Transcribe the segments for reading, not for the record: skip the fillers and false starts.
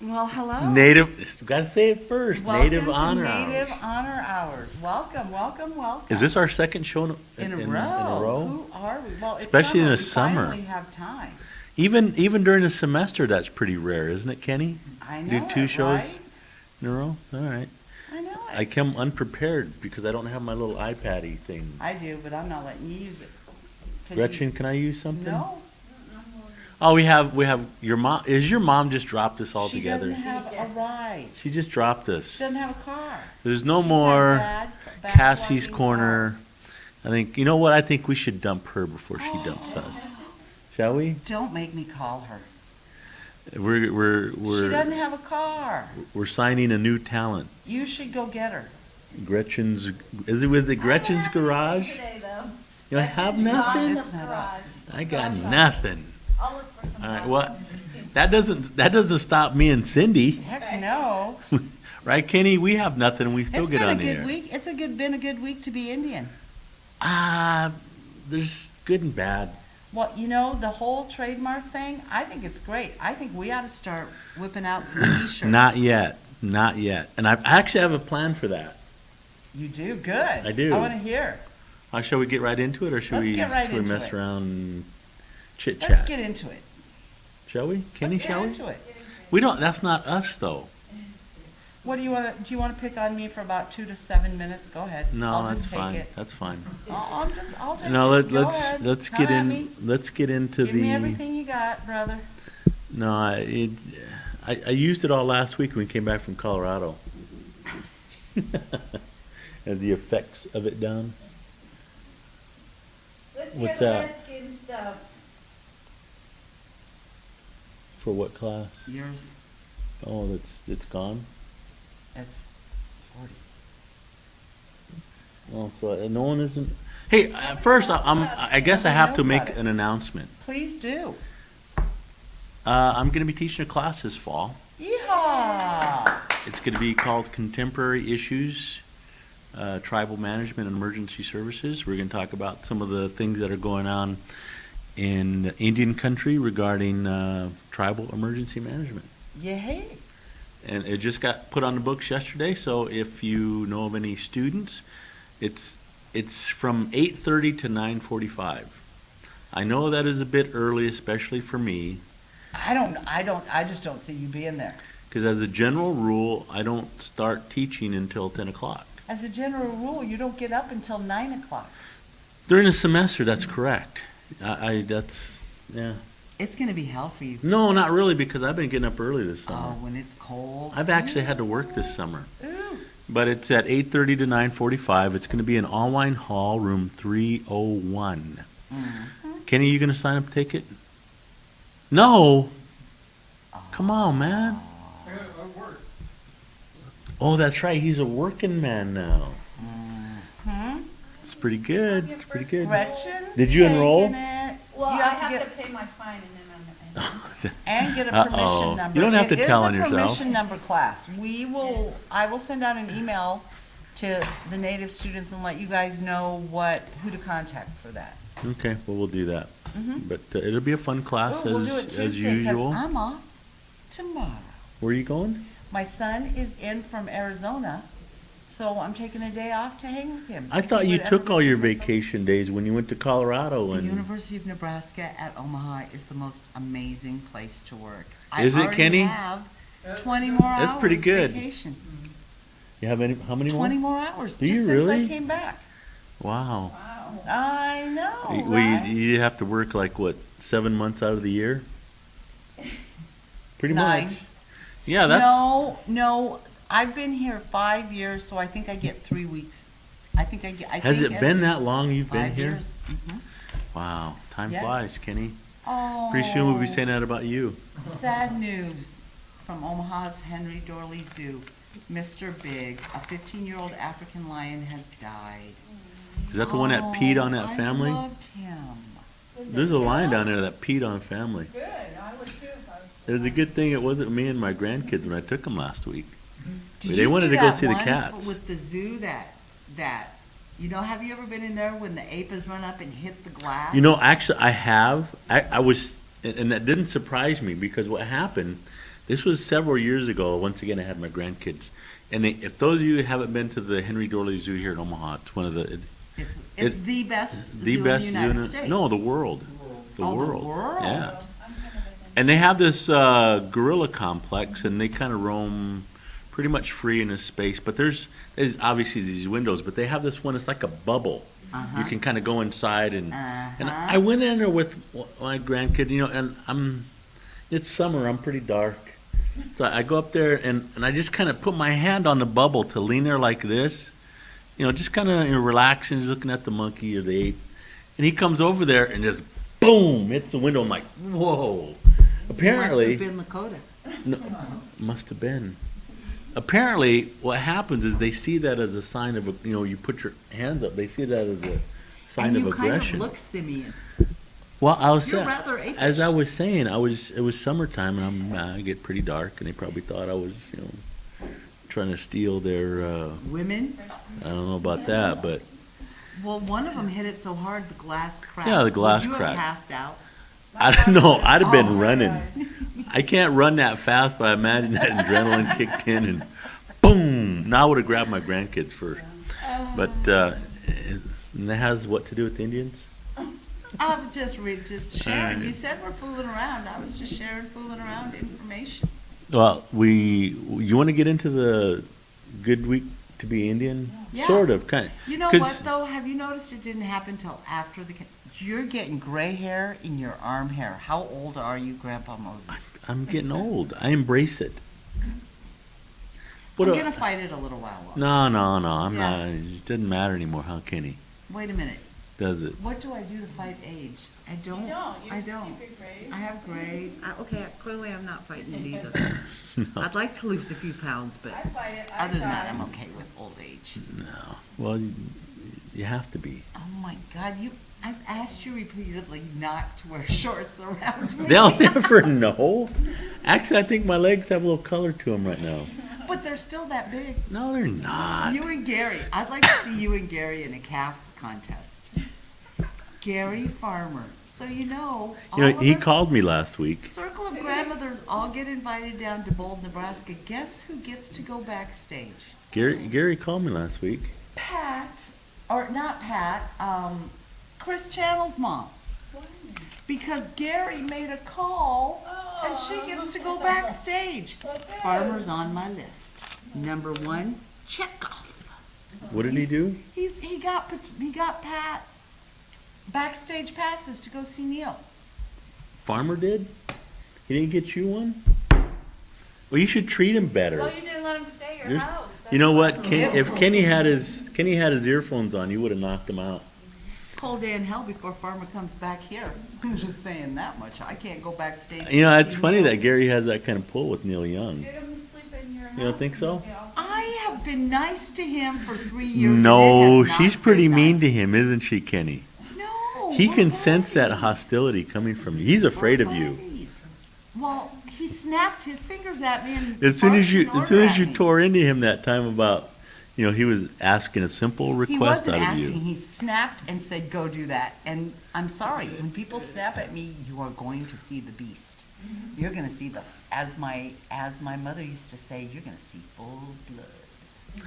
Well, hello. Native, gotta say it first. Welcome Native to Honor Native Hours. Honor Hours. Welcome, welcome, welcome. Is this our second show in a row? In a row? Who are we? Well, it's Especially in summer. the summer. We finally have time. Even during the semester, that's pretty rare, isn't it, Kenny? I know Do two it, shows right? in a row? All right. I know it. I come unprepared because I don't have my little iPad-y thing. I do, but I'm not letting you use it. 'Cause Gretchen, can I use something? No. Oh, we have your mom. Is your mom just dropped us all She together? doesn't have a ride. She just dropped us. She doesn't have a car. There's no She's more had bad Cassie's walking corner. cars. I think, you know what? I think we should dump her before she dumps us. Shall we? Don't make me call her. We're She doesn't have a car. we're signing a new talent. You should go get her. Gretchen's, was it Gretchen's garage? Today, though. You have nothing? It's not up. I got nothing. I'll look for some. All right, what? That doesn't stop me and Cindy, Heck no. right, Kenny? We have nothing. We still It's get been on a the good air. week. It's been a good week to be Indian. There's good and bad. Well, you know, the whole trademark thing, I think it's great. I think we ought to start whipping out some T-shirts. Not yet, not yet. And I actually have a plan for that. You do? Good. I do. I want to hear. Shall we get right into it, or should Let's we get right should we into mess it. around and chit Let's chat? get into it. Shall we, Kenny? Let's Shall get we? into it. We don't. That's not us, though. What do you want to, do you want to pick on me for about 2 to 7 minutes? Go ahead. No, I'll that's just take fine. it. That's fine. I'll take No, it. Go let's ahead. let's Come get at in. me. Let's get into Give me the. everything you got, brother. No, I used it all last week when we came back from Colorado. As the effects of it down. Let's What's hear the that? Redskins stuff. For what class? Yours Oh, it's gone. is 40. Oh, so no one isn't. Hey, first I guess I have to Nobody knows make about it. an announcement. Please do. I'm going to be teaching a class this fall. Yeehaw! It's going to be called Contemporary Issues, Tribal Management and Emergency Services. We're going to talk about some of the things that are going on in Indian country regarding tribal emergency management. Yay! And it just got put on the books yesterday, so if you know of any students, it's from 8:30 to 9:45. I know that is a bit early, especially for me, I just don't see you being there. because as a general rule, I don't start teaching until 10 o'clock. As a general rule, you don't get up until 9 o'clock. During the semester, that's correct. Yeah. It's going to be hell for you. No, not really, because I've been getting up early this summer. Oh, when it's cold. I've actually had to work this summer. Ooh. But it's at 8:30 to 9:45. It's going to be in Allwine Hall, room 301. Mhm. Kenny, you going to sign up to take it? No. Come on, man. Oh, that's right. He's a working man now. Hmm? It's pretty good. It's pretty good. Gretchen's Did you enroll? taking it. Well, You I have to have get- to pay my fine and then I'm. And get a Uh-oh. permission number. You don't have to tell on It yourself. is a permission number class. Yes. I will send out an email to the native students and let you guys know who to contact for that. Okay, well, we'll do that. Mhm. But it'll be a fun class Ooh, we'll do it as Tuesday, 'cause usual. I'm off tomorrow. Where are you going? My son is in from Arizona, so I'm taking a day off to hang with him. I thought you Whatever took all your we do. vacation days when you went to Colorado. The And University of Nebraska at Omaha is the most amazing place to work. Is it, I already Kenny? have 20 more hours That's pretty good. vacation. you have how many more? 20 more hours, Do just you since I really? came back. Wow. I know, Well, right? you have to work like, what, 7 months out of the year? Pretty 9. much. Yeah, that's. No, I've been here 5 years, so I think I get 3 weeks. I think I get. Has it been that long you've been 5 here? years. Mhm. Wow, time Yes. flies, Kenny. Oh. Pretty soon we'll be saying that about you. Sad news from Omaha's Henry Dorley Zoo. Mr. Big, a 15-year-old African lion, has died. Is that the one that peed on that I family? loved him. There's a lion down there that peed on a family. Good, I would too if I was. It was a good thing it wasn't me and my grandkids when I took them last week. Did They you wanted to go that see the one cats. with the zoo have you ever been in there when the apes run up and hit the glass? You know, actually, I have. I was, and that didn't surprise me because what happened, This was several years ago. Once again, I had my grandkids. And if those of you who haven't been to the Henry Doorly Zoo here in Omaha, it's one of the, It's the best the zoo best in zoo the in United the, States. no, the world. The Oh, the world. world. Yeah. I'm kind of a- And they have this gorilla complex, and they kind of roam pretty much free in this space. But there's obviously these windows, but they have this one. It's like a bubble. Uh-huh. You can kind of go inside, and Uh-huh. I went in there with my grandkid, and it's summer. I'm pretty dark, so I go up there and I just kind of put my hand on the bubble to lean there like this, just kind of relaxing, just looking at the monkey or the ape, and he comes over there and just boom hits the window. I'm like, whoa. Apparently, Must have been Lakota. no, must have been. Apparently, what happens is they see that as a sign of, you put your hands up. They see that as a sign And of you kind aggression. of look simian. Well, I was You're saying, rather apish. as I was saying, it was summertime, and I get pretty dark, and they probably thought I was, trying to steal their. Women? I don't know about that, but Well, one of them hit it so hard the glass cracked. Yeah, the glass Would you cracked. have passed out? I don't know. I'd have been Oh. running. I can't run that fast, but I imagine that adrenaline kicked in, and boom! Now I would have grabbed my grandkids first. But and that has what to do with Indians? I'm just sharing. Uh, You said we're fooling around. I was just sharing fooling around information. Well, you want to get into the good week to be Indian? Yeah. Sort of, kind of. You know what, though? Have you noticed it didn't happen till after you're getting gray hair in your arm hair. How old are you, Grandpa Moses? I'm getting old. I embrace it. I'm going to fight it a little while longer. No, I'm Yeah. not. It doesn't matter anymore, huh, Kenny? Wait a minute. Does it? What do I do to fight age? I don't. You don't. I You don't. get grays. I have grays. Okay, clearly I'm not fighting it either. No. I'd like to lose a few pounds, but I fight it. other than that, try. I'm okay with old age. No. Well, you have to be. Oh my God, I've asked you repeatedly not to wear shorts around me. They'll never know. Actually, I think my legs have a little color to them right now. But they're still that big. No, they're not. You and Gary, I'd like to see you and Gary in a calves contest. Gary Farmer. So all of He us, called me last week. Circle of Grandmothers all get invited down to Bold, Nebraska. Guess who gets to go backstage? Gary called me last week. Chris Channel's mom. Because Gary made a call and she gets to go backstage. Farmer's on my list. Number 1, Chekhov. What did he do? He got Pat backstage passes to go see Neil. Farmer did? He didn't get you one? Well, you should treat him better. Well, you didn't let him stay at your There's- house. You know what? If Kenny had his earphones on, you would have knocked him out. Cold day in hell before Farmer comes back here. I'm just saying that much. I can't go backstage. You know, to it's see funny Neil. that Gary has that kind of pull with Neil Young. Get him to sleep in your house. You don't think so? Yeah. I have been nice to him for 3 years. and No, it has not she's pretty been mean nice. to him, isn't she, Kenny? No. He we're can sense that buddies. hostility coming from you. He's afraid We're of you. buddies. Well, he snapped his fingers at me and As soon as barked an as soon order as you at me. tore into him that time about, he was asking a simple He request wasn't out of asking. you. He snapped and said, "Go do that." And I'm sorry, when people snap at me, you are going to see the beast. You're going to see as my mother used to say, you're going to see full blood.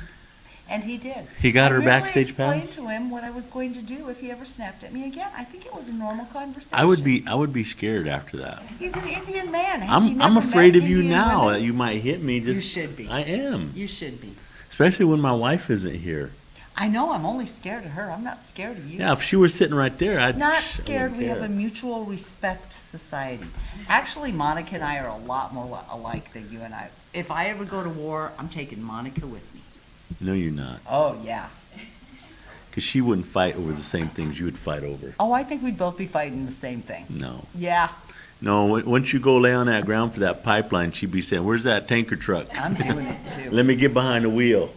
And he did. He got her I backstage really pass? explained to him what I was going to do if he ever snapped at me again. I think it was a normal conversation. I would be scared after that. He's an Indian man. Has he I'm never afraid met of you Indian now women? that you might hit me. You should be. I am, You should be. especially when my wife isn't here. I know. I'm only scared of her. I'm not scared of you. Yeah, if she was sitting right there, I'd Not I scared. wouldn't We have care. a mutual respect society. Actually, Monica and I are a lot more alike than you and I. If I ever go to war, I'm taking Monica with me. No, you're not, Oh, yeah. because she wouldn't fight over the same things you would fight over. Oh, I think we'd both be fighting the same thing. No, Yeah, once you go lay on that ground for that pipeline, she'd be saying, "Where's that tanker truck? I'm doing it too. Let me get behind the wheel."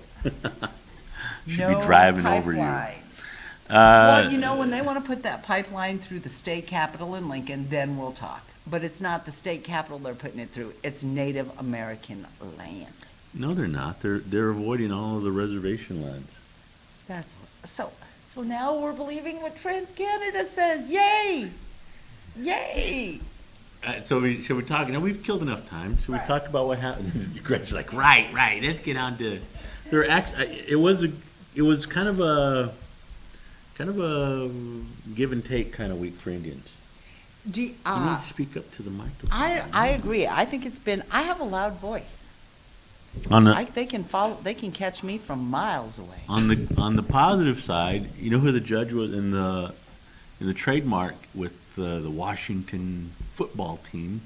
She'd be No driving over you. pipeline. Uh, Well, when they want to put that pipeline through the state capitol in Lincoln, then we'll talk. But it's not the state capitol they're putting it through. It's Native American land. No, they're not. They're avoiding all of the reservation lands. That's so now we're believing what TransCanada says. Yay! Yay! So should we talk, we've killed enough time, should we Right. talk about what happened? Gretchen's like, right, let's get on to, it was kind of a give and take kind of week for Indians. You need to speak up to the microphone. I agree. I think I have a loud voice. On the, They can catch me from miles away. on the positive side, you know who the judge was in the trademark with the Washington football team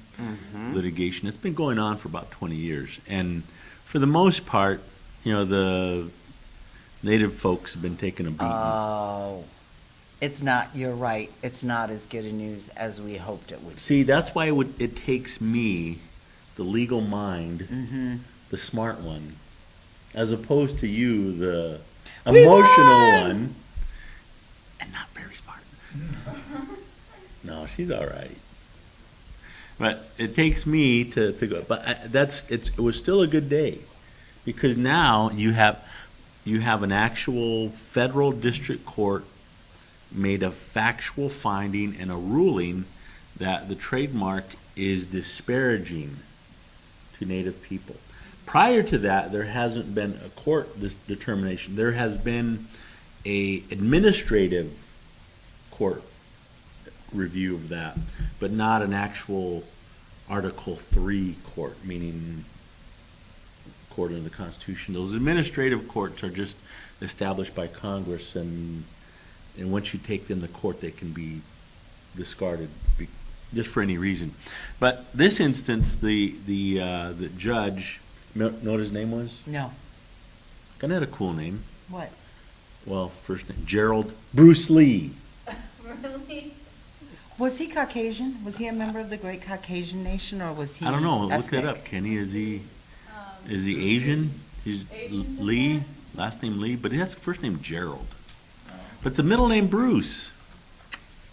litigation? It's been going on for about 20 years, and for the most part, the native folks have been taking a beating. Oh, it's not. You're right. It's not as good a news as we hoped it would. See, that's why it takes me, the legal mind, the smart one, as opposed to you, the emotional one, and not very smart. No, she's all right. But it takes me to go. But it was still a good day, because now you have an actual federal district court made a factual finding and a ruling that the trademark is disparaging to Native people. Prior to that, there hasn't been a court determination. There has been a administrative court review of that, but not an actual Article 3 court, meaning court under the Constitution. Those administrative courts are just established by Congress, and once you take them to court, they can be discarded just for any reason. But this instance, the judge, know what his name was? No. Kind of had a cool name. What? Well, first name, Gerald Bruce Lee. Really? Was he Caucasian? Was he a member of the great Caucasian nation, or was he I don't know. Look that ethnic? up, Kenny. Is he Asian? He's Asian Lee, descent? last name Lee, but he has first name Gerald. But the middle name Bruce.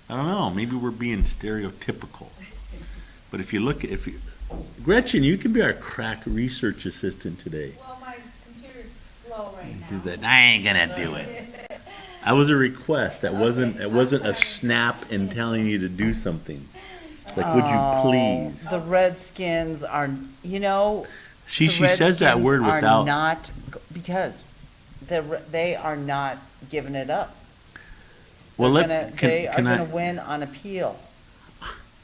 I don't know. Maybe we're being stereotypical. But if you look, Gretchen, you can be our crack research assistant today. Well, my computer's slow right now. Because I ain't gonna do it. That was a request. That wasn't. It wasn't a snap in telling you to do something. Like, would you please? The Redskins are, She the says that Redskins word are without. not, because they are not giving it up. Well, They are can gonna I? win on appeal.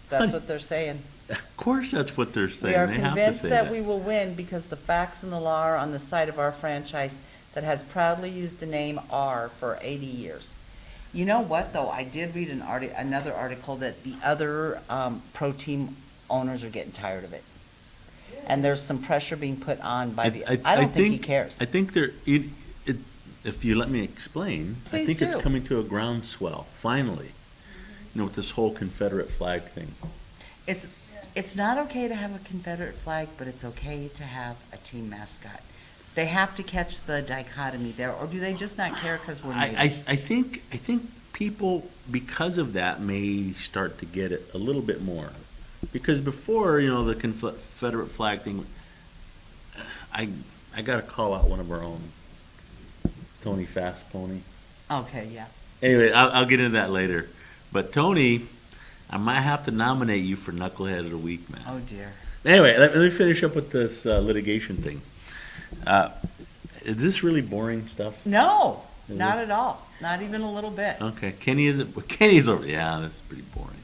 That's what they're saying. Of course, that's what they're saying. We are They have to convinced say that we will win because the facts and the law are on the side of our franchise that has proudly used the name R for 80 years. You know what, though? I did read another article that the other pro team owners are getting tired of it. And there's some pressure being put on by I don't think he cares. I think if you let me explain, I Please think it's do. coming to a groundswell, finally. With this whole Confederate flag thing. It's not okay to have a Confederate flag, but it's okay to have a team mascot. They have to catch the dichotomy there, or do they just not care because we're natives? I think people, because of that, may start to get it a little bit more. Because before, the Confederate flag thing, I got to call out one of our own, Tony Fast Pony. Okay, yeah. Anyway, I'll get into that later. But Tony, I might have to nominate you for Knucklehead of the Week, man. Oh, dear. Anyway, let me finish up with this litigation thing. Is this really boring stuff? No, Is not it? at all. Not even a little bit. Okay, Kenny's over. Yeah, this is pretty boring.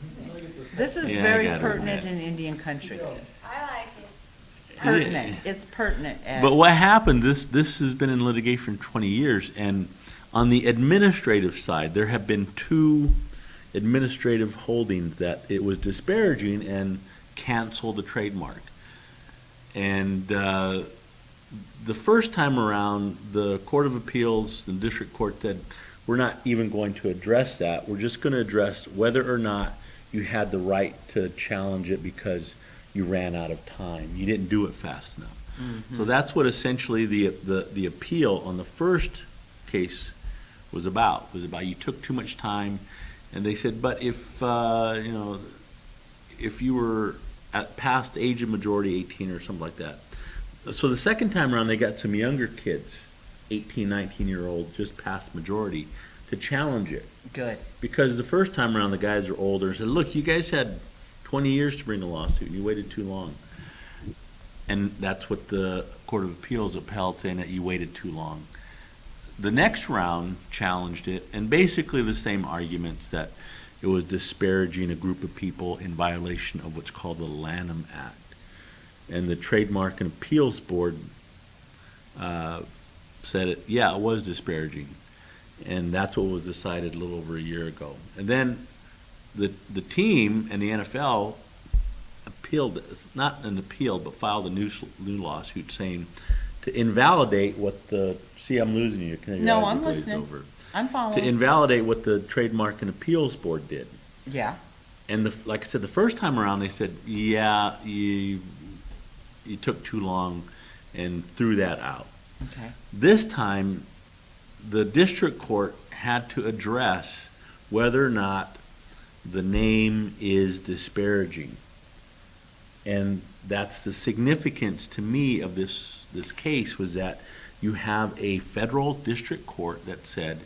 This is Yeah, I very got it. pertinent in Indian country. I like it. Pertinent. It's pertinent, Ed. But what happened? This has been in litigation for 20 years, and on the administrative side, there have been two administrative holdings that it was disparaging and canceled the trademark. And the first time around, the Court of Appeals, the district court said, we're not even going to address that. We're just going to address whether or not you had the right to challenge it because you ran out of time. You didn't do it fast enough. Mm-hmm. So that's what essentially the appeal on the first case was about. It was about you took too much time, and they said, but if if you were at past age of majority, 18 or something like that. So the second time around, they got some younger kids, 18, 19-year-old, just past majority, to challenge it. Good. Because the first time around, the guys are older and said, look, you guys had 20 years to bring a lawsuit, and you waited too long. And that's what the Court of Appeals upheld, saying that you waited too long. The next round challenged it, and basically the same arguments, that it was disparaging a group of people in violation of what's called the Lanham Act. And the Trademark and Appeals Board said it was disparaging. And that's what was decided a little over a year ago. And then the team and the NFL appealed, it's not an appeal, but filed a new lawsuit saying to invalidate what the, see, I'm losing you. No, I'm listening. I'm following. To invalidate what the Trademark and Appeals Board did. Yeah. And like I said, the first time around, they said, yeah, you took too long, and threw that out. Okay. This time, the district court had to address whether or not the name is disparaging. And that's the significance to me of this case, was that you have a federal district court that said,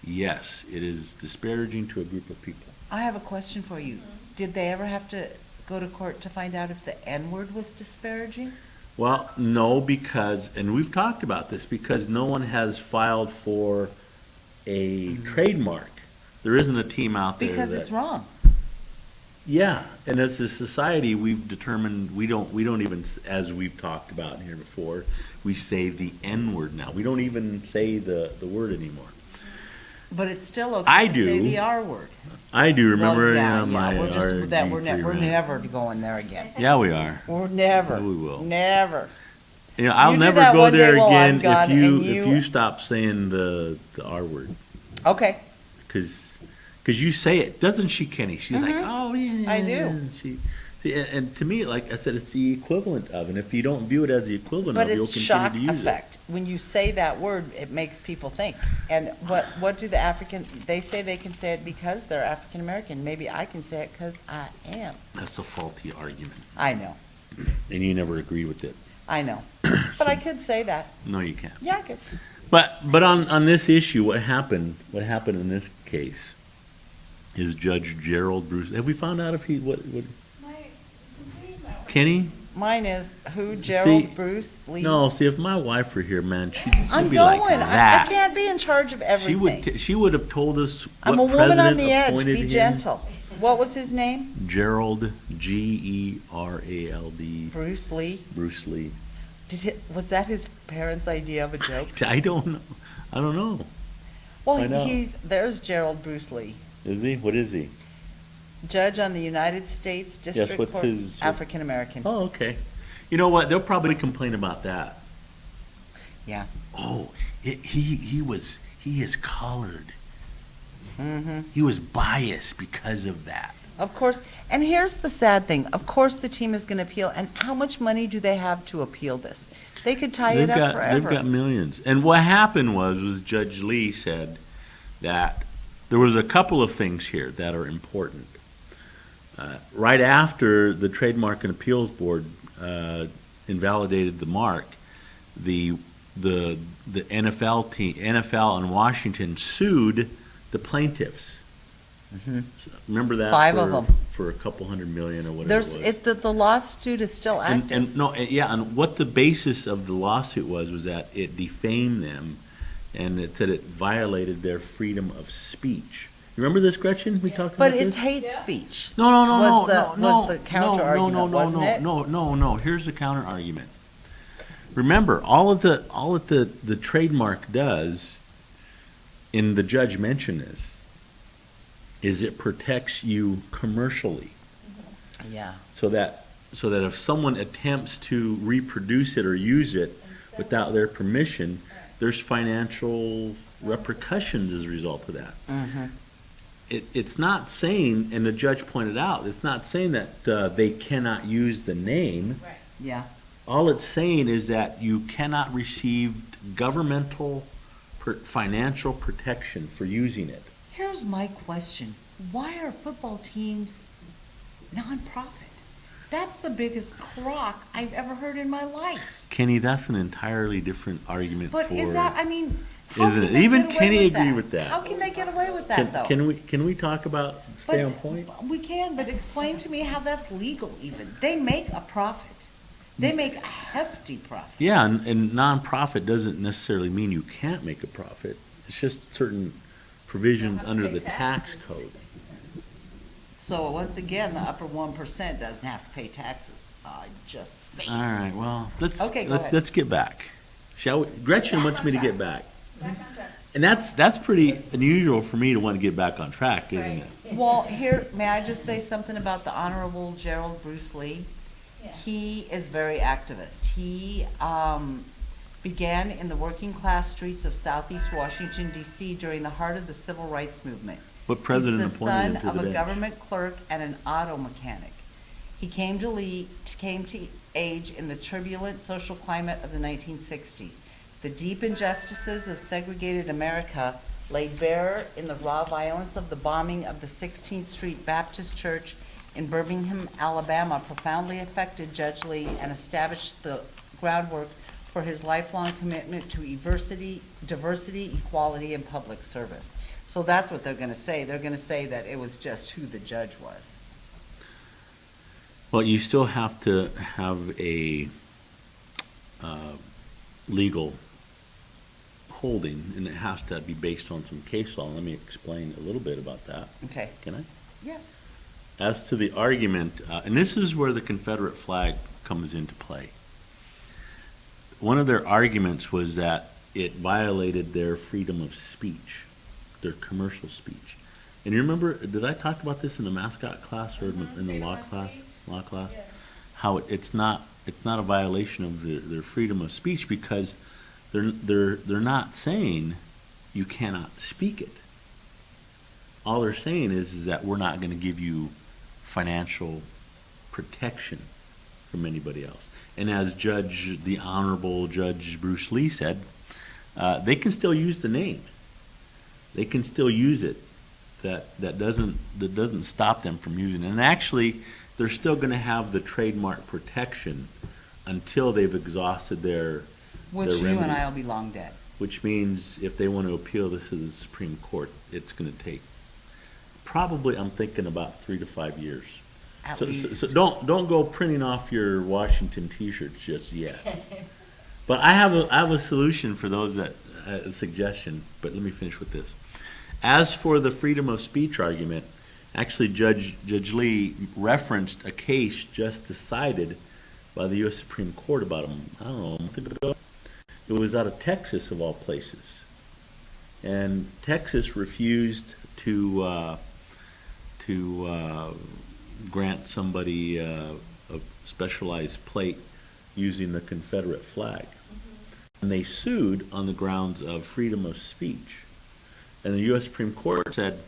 yes, it is disparaging to a group of people. I have a question for you. Did they ever have to go to court to find out if the N-word was disparaging? Well, no, because, and we've talked about this, because no one has filed for a trademark. There isn't a team out there Because that, it's wrong. Yeah, and as a society, we've determined we don't even, as we've talked about here before, we say the N-word now. We don't even say the word anymore. But it's still okay I to do. say the R word. I do remember Well, yeah, my we're just, that we're RG3 rant. never going there again. Yeah, we are. We're never. Yeah, we will. Never. You know, I'll You do never that go one day there while I'm again gone, if and you stop saying the R word. Okay. Because you say it, doesn't she, Kenny? She's like, oh, yeah. I do. See, and to me, like I said, it's the equivalent of, and if you don't view it as the equivalent But of, you'll it's continue shock to use effect. When you say that word, it makes people think. And what do the African, they say they can say it because they're African American. Maybe I can say it because I am. it. That's a faulty argument, I know. and you never agreed with it. I know. But I could say that. No, you can't. Yeah, I could. But on this issue, what happened in this case is Judge Gerald Bruce. Have we found out if he what My computer's not working. Kenny? Mine is who, Gerald, See, Bruce, Lee? No, see, if my wife were here, man, she'd I'm be going. like I that. can't be in charge of everything. She would have told us I'm a what woman on president the edge. appointed Be him. gentle. What was his name? Gerald, Gerald, Bruce Lee. Bruce Lee. Was that his parents' idea of a joke? I don't know. I don't know. Well, I know. there's Gerald Bruce Lee, Is he? What is he? judge on the United States District what's Court, his- African American. Oh, okay. You know what? They'll probably complain about that. Yeah. Oh, he is colored. Mm-hmm. He was biased because of that. Of course. And here's the sad thing. Of course, the team is going to appeal. And how much money do they have to appeal this? They could tie it up forever. They've got millions. And what happened was Judge Lee said that there was a couple of things here that are important. Right after the Trademark and Appeals Board invalidated the mark, the NFL team, NFL in Washington sued the plaintiffs. Mm-hmm. Remember that? 5 of them. For a couple $100 million or whatever it was. The lawsuit is still active. And what the basis of the lawsuit was that it defamed them, and it said it violated their freedom of speech. You remember this, Gretchen? We talked about But this? it's hate speech. No. Was the counter argument, wasn't it? No. Here's the counter argument. Remember, all of the trademark does, and the judge mentioned this, is it protects you commercially. Yeah. So that if someone attempts to reproduce it or use it without their permission, there's financial repercussions as a result of that. Mm-hmm. It's not saying, and the judge pointed out, it's not saying that they cannot use the name. Right. Yeah. All it's saying is that you cannot receive governmental financial protection for using it. Here's my question. Why are football teams nonprofit? That's the biggest crock I've ever heard in my life. Kenny, that's an entirely different argument But for... is that, I mean, How isn't can it? they Even get away Kenny with agreed that? with that. How can they get away with that, though? Can we talk about, stay on point? We can, but explain to me how that's legal even. They make a profit. They make a hefty profit. Yeah, and nonprofit doesn't necessarily mean you can't make a profit. It's just certain provisions have to under pay the tax taxes. code. So once again, the upper 1% doesn't have to pay taxes. I just say. All right, well, Okay, go ahead. let's get back. Shall we? Gretchen Back wants on me to track. get back. Back on track. And that's pretty unusual for me to want to get back on track, isn't Right. it? Well, here, may I just say something about the Honorable Gerald Bruce Lee? Yeah. He is very activist. He began in the working class streets of Southeast Washington DC during the heart of the Civil Rights Movement. What president He's the appointed him son to of the a bench? government clerk and an auto mechanic. He came to age in the turbulent social climate of the 1960s. The deep injustices of segregated America laid bare in the raw violence of the bombing of the 16th Street Baptist Church in Birmingham, Alabama, profoundly affected Judge Lee and established the groundwork for his lifelong commitment to diversity, equality, and public service. So that's what they're gonna say. They're gonna say that it was just who the judge was. Well, you still have to have a legal holding, and it has to be based on some case law. Let me explain a little bit about that. Okay, Can I? yes. As to the argument, and this is where the Confederate flag comes into play. One of their arguments was that it violated their freedom of speech, their commercial speech. And you remember, did I talk about this in the mascot class or in the Freedom law of class? speech. Law class? Yeah. How it's not a violation of their freedom of speech because they're not saying you cannot speak it. All they're saying is that we're not going to give you financial protection from anybody else. And as the Honorable Judge Bruce Lee said, they can still use the name. They can still use it. That doesn't stop them from using it. And actually, they're still going to have the trademark protection until they've exhausted their Which you and I will be long dead. which means if they want to appeal this to the Supreme Court, it's going to take probably, I'm thinking about 3 to 5 years. At So least. don't go printing off your Washington T-shirts just yet. But I have a solution for those that a suggestion. But let me finish with this. As for the freedom of speech argument, actually Judge Lee referenced a case just decided by the U.S. Supreme Court about a month ago. It was out of Texas, of all places, and Texas refused to grant somebody a specialized plate using the Confederate flag. And they sued on the grounds of freedom of speech. And the U.S. Supreme Court said,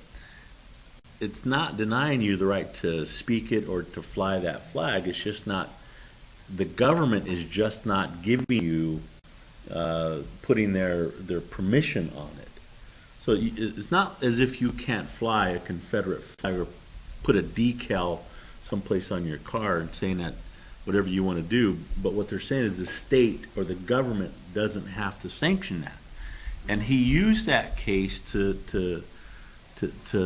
it's not denying you the right to speak it or to fly that flag. It's just not, the government is just not giving you, putting their permission on it. So it's not as if you can't fly a Confederate flag or put a decal someplace on your car and saying that whatever you want to do, but what they're saying is the state or the government doesn't have to sanction that. And he used that case to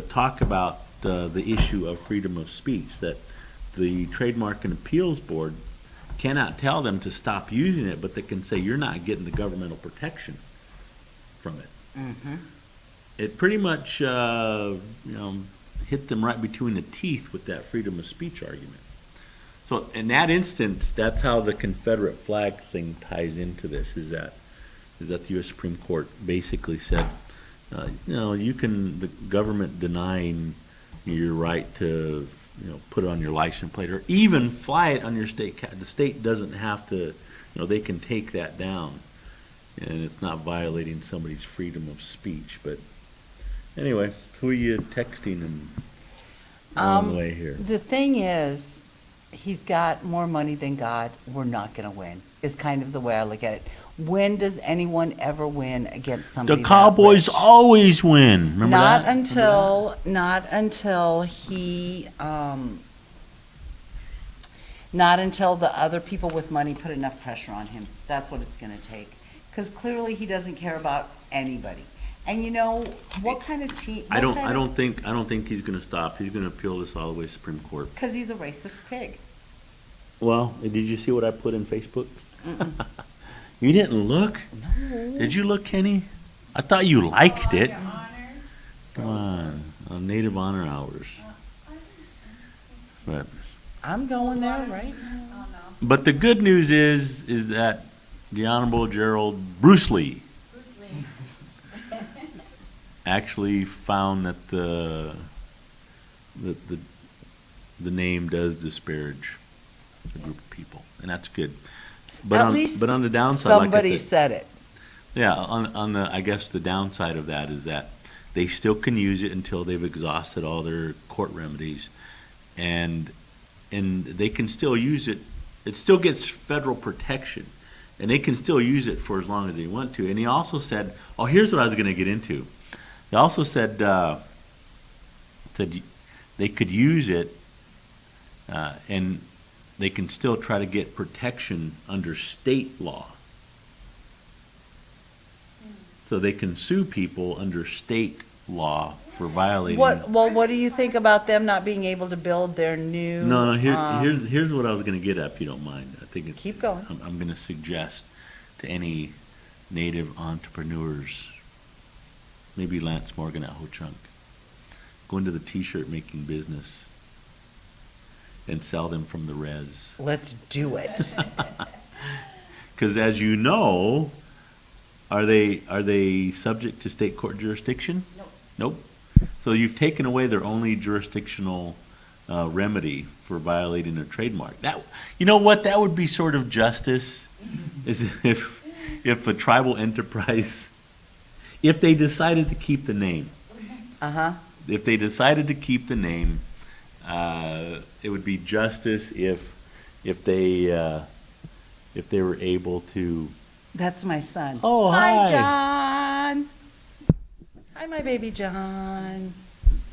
talk about the issue of freedom of speech, that the Trademark and Appeals Board cannot tell them to stop using it, but they can say you're not getting the governmental protection from it. Mm-hmm. It pretty much hit them right between the teeth with that freedom of speech argument. So in that instance, that's how the Confederate flag thing ties into this, is that the U.S. Supreme Court basically said, the government denying your right to, put it on your license plate or even fly it on your state. The state doesn't have to, they can take that down, and it's not violating somebody's freedom of speech. But anyway, who are you texting and along the way here? The thing is, he's got more money than God. We're not going to win, is kind of the way I look at it. When does anyone ever win against somebody The Cowboys that rich? always win. Remember Not that? until not until the other people with money put enough pressure on him. That's what it's going to take. Because clearly he doesn't care about anybody. And you know, what kind of team? I don't think he's gonna stop. He's gonna appeal this all the way to Supreme Court. Because he's a racist pig. Well, did you see what I put in Facebook? You didn't look? No. Did you look, Kenny? I thought you liked it. Your honor. Come on Native Honor Hours. But I'm going there, right? Oh, no. but the good news is that the Honorable Gerald Bruce Lee Bruce Lee. actually found that the name does disparage a group of people, and that's good. But At least on the downside, like I somebody said, said it. yeah, on the I guess the downside of that is that they still can use it until they've exhausted all their court remedies, and they can still use it. It still gets federal protection, and they can still use it for as long as they want to. And he also said, "Oh, here's what I was going to get into." He also said they could use it, and they can still try to get protection under state law. So they can sue people under state law for violating. What do you think about them not being able to build their new? No, here's what I was going to get at, if you don't mind. I think it's. Keep going. I'm going to suggest to any native entrepreneurs, maybe Lance Morgan at Ho Chunk, go into the T-shirt making business and sell them from the res. Let's do it. Because as you know, are they subject to state court jurisdiction? Nope. So you've taken away their only jurisdictional remedy for violating a trademark. That, you know what? That would be sort of justice, is if a tribal enterprise, if they decided to keep the name. Uh-huh. If they decided to keep the name, it would be justice if they were able to. That's my son. Oh, hi. John. Hi, my baby John.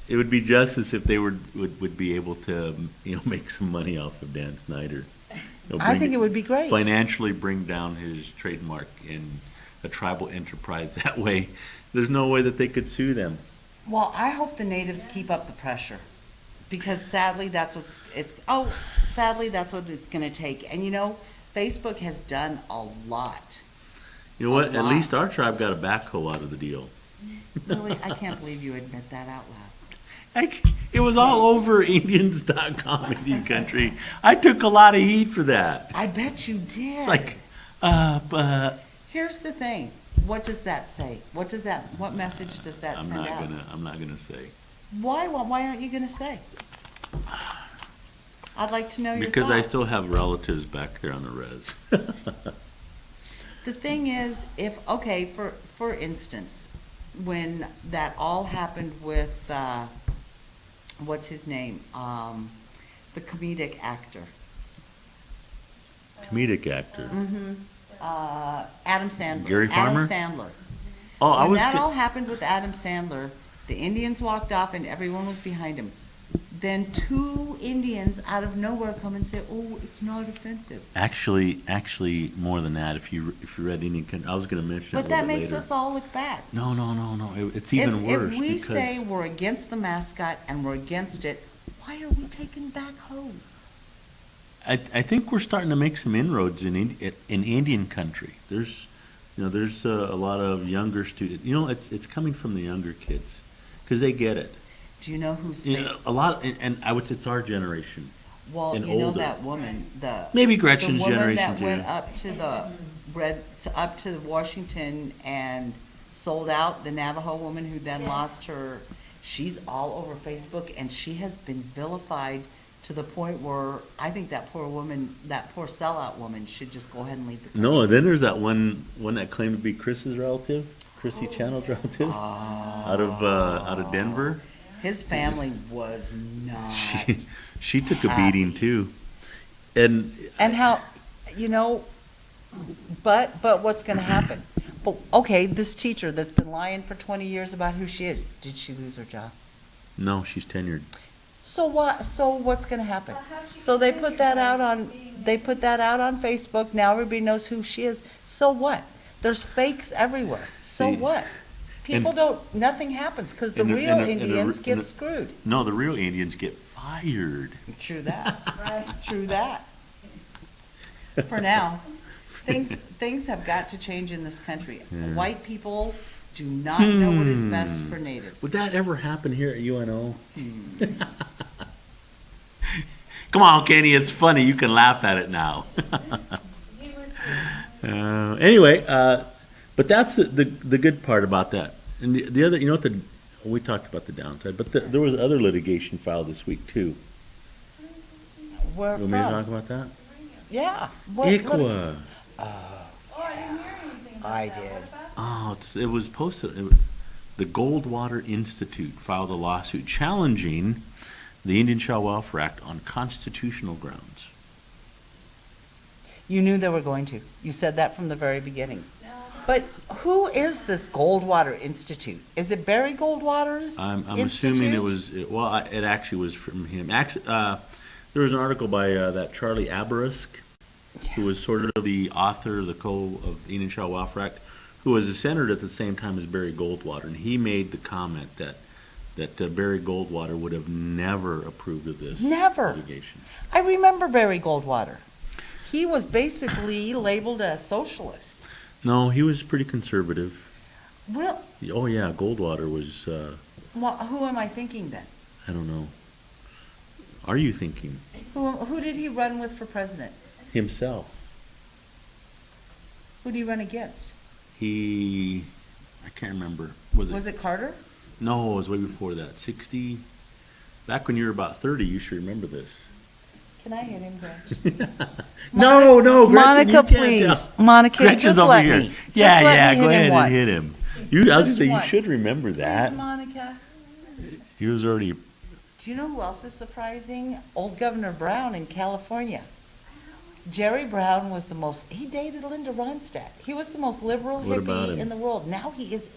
It would be justice if they would be able to, make some money off of Dan Snyder. I think it would be great. Financially bring down his trademark in a tribal enterprise that way. There's no way that they could sue them. Well, I hope the natives keep up the pressure, because sadly that's what it's going to take. And Facebook has done a lot. You know what? A At lot. least our tribe got a backhoe out of the deal. Really, I can't believe you admit that out loud. It was all over Indians.com, Indian Country. I took a lot of heat for that. I bet you did. It's like, but Here's the thing. What does that say? What message does that I'm send not out? gonna say. Why? Well, why aren't you going to say? I'd like to know your Because I thoughts. still have relatives back there on the res. The thing is, for instance, when that all happened with, what's his name? The comedic actor. Comedic actor. Adam Sandler. Gary Farmer? Adam Sandler. Oh, When that all happened with Adam Sandler, the Indians walked off and everyone was behind him. Then two Indians out of nowhere come and say, "Oh, it's not offensive." Actually, more than that. If you read Indian Country, I was going to mention it But a that little makes later. us all look bad. No. It's even worse. If we because say we're against the mascot and we're against it, why are we taking back hose? I think we're starting to make some inroads in Indian Country. There's a lot of younger students. It's coming from the younger kids because they get it. Do you know who's A lot, and I would say it's our generation. well, and you know older. that woman, Maybe Gretchen's the woman generation that too. went up to Washington and sold out, the Navajo woman who then lost her. She's all over Facebook, and she has been vilified to the point where I think that poor sellout woman should just go ahead and leave the country. No, and then there's that one that claimed to be Chris's relative, Chrissy Channel's relative, out of Denver. His family was not. She took a happy. beating too, and how, but what's going to happen? But okay, this teacher that's been lying for 20 years about who she is, did she lose her job? no, she's tenured. So what? So what's going to happen? Well, how'd she So they continue put that by out on being- Facebook. Now everybody knows who she is. So what? There's fakes everywhere. So See, what? People and- don't, nothing happens because the and the- real and the- and the- Indians and get the- screwed. No, the real Indians get fired. True that. Right. True that. For now, things have got to change in this country. Yeah. White people do not know what is best for natives. Would that ever happen here at UNO? Come on, Kenny, it's funny. You can laugh at it now. He was, Anyway, but that's the good part about that. And the other, you know what, we talked about the downside, but there was other litigation filed this week too. Where You want me to talk from? about that? Yeah. What- ICWA. oh, I didn't hear anything about I that. did. What about? Oh, it was posted. The Goldwater Institute filed a lawsuit challenging the Indian Child Welfare Act on constitutional grounds. You knew they were going to. You said that from the very beginning. No, But who is this Goldwater Institute? Is it Barry Goldwater's I'm institute? assuming it actually was from him. Actually, there was an article by that Charlie Abarisk, who was sort of the author of the Indian Child Welfare Act, who was a senator at the same time as Barry Goldwater, and he made the comment that Barry Goldwater would have never approved of this Never. litigation. I remember Barry Goldwater. He was basically labeled a socialist. No, he was pretty conservative. Well, Oh yeah, Goldwater was. who am I thinking then? I don't know. Are you thinking Who did he run with for president? himself? Who did he run against? I can't remember. Was it Carter? No, it was way before that. 60. Back when you were about 30, you should remember this. Can I hit him, Gretch? No, Gretchen, Monica, you can't please. tell. Monica, Gretchen's just over let here. me. Yeah, Just let yeah, me go hit him ahead once. and hit him. I was Just gonna say you once. should remember that. Please, Monica. He was already. Do you know who else is surprising? Old Governor Brown in California. Jerry Brown was he dated Linda Ronstadt. He was the most liberal What about hippie him? in the world. Now he is